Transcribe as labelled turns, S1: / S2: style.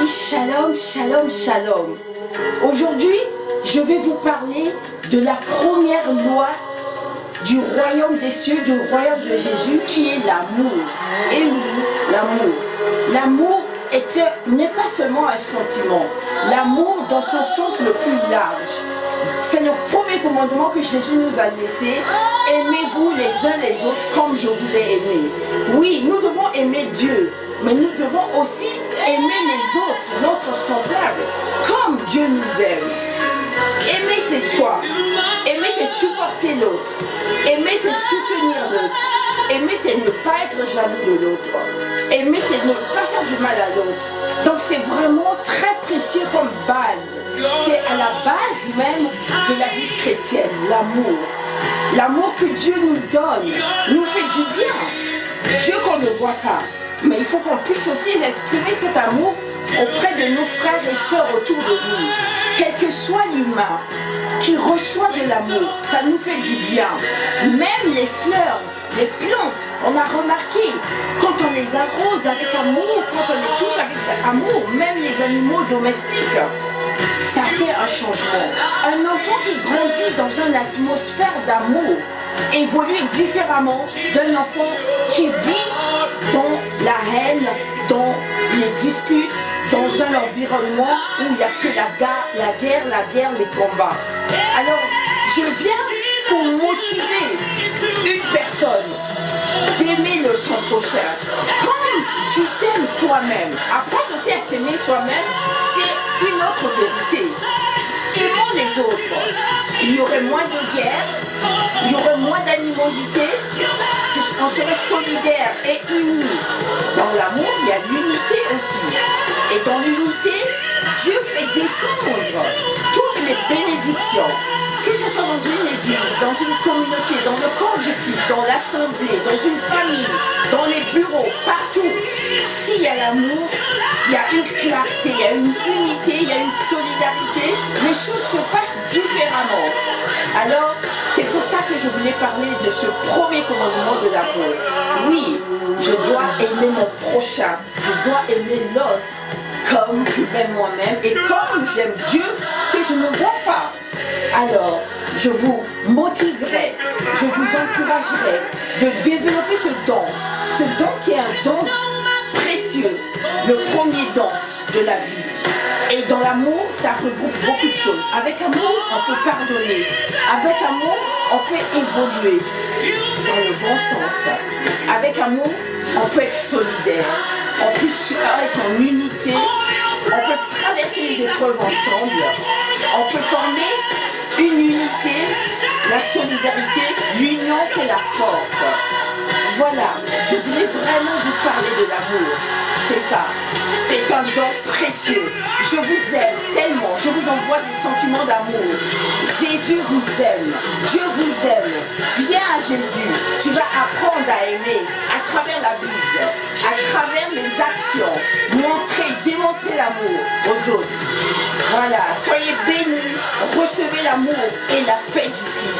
S1: Shalom, shalom, shalom. Aujourd'hui, je vais vous parler de la première loi du royaume des cieux, du royaume de Jésus, qui est l'amour. Et oui, l'amour. L'amour n'est pas seulement un sentiment. L'amour dans son sens le plus large. C'est le premier commandement que Jésus nous a laissé. Aimez-vous les uns les autres comme je vous ai aimé. Oui, nous devons aimer Dieu, mais nous devons aussi aimer les autres, notre semblable, comme Dieu nous aime. Aimer, c'est quoi? Aimer, c'est supporter l'autre. Aimer, c'est soutenir l'autre. Aimer, c'est ne pas être jaloux de l'autre. Aimer, c'est ne pas faire du mal à l'autre. Donc, c'est vraiment très précieux comme base. C'est à la base même de la vie chrétienne, l'amour. L'amour que Dieu nous donne nous fait du bien. Dieu qu'on ne voit pas. Mais il faut qu'on puisse aussi exprimer cet amour auprès de nos frères et sœurs autour de nous. Quel que soit l'humain qui reçoit de l'amour, ça nous fait du bien. Même les fleurs, les plantes, on a remarqué, quand on les arrose avec amour, quand on les touche avec amour, même les animaux domestiques, ça fait un changement. Un enfant qui grandit dans une atmosphère d'amour évolue différemment d'un enfant qui vit dans la haine, dans les disputes, dans un environnement où il n'y a que la guerre, les combats. Alors, je viens pour motiver une personne d'aimer son prochain. Comme tu t'aimes toi-même, apprendre aussi à s'aimer soi-même, c'est une autre vérité. Aimons les autres. Il y aurait moins de guerre, il y aurait moins d'animosité, on serait solidaires et unis. Dans l'amour, il y a l'unité aussi. Et dans l'unité, Dieu fait descendre toutes les bénédictions. Que ce soit dans une église, dans une communauté, dans le corps du Christ, dans l'assemblée, dans une famille, dans les bureaux, partout. S'il y a l'amour, il y a une clarté, il y a une unité, il y a une solidarité. Les choses se passent différemment. Alors, c'est pour ça que je voulais parler de ce premier commandement de l'amour. Oui, je dois aimer mon prochain, je dois aimer l'autre comme je m'aime moi-même et comme j'aime Dieu que je ne vois pas. Alors, je vous motiverai, je vous encouragerai de développer ce don qui est un don précieux, le premier don de la vie. Et dans l'amour, ça regroupe beaucoup de choses. Avec amour, on peut pardonner. Avec amour, on peut évoluer dans le bon sens. Avec amour, on peut être solidaire. On peut être en unité. On peut traverser les épreuves ensemble. On peut former une unité, la solidarité. L'union fait la force. Voilà, je voulais vraiment vous parler de l'amour. C'est ça. C'est un don précieux. Je vous aime tellement. Je vous envoie des sentiments d'amour. Jésus vous aime. Dieu vous aime. Viens à Jésus. Tu vas apprendre à aimer à travers la Bible, à travers les actions. Démontrer l'amour aux autres. Voilà. Soyez bénis. Recevez l'amour et la paix du Christ.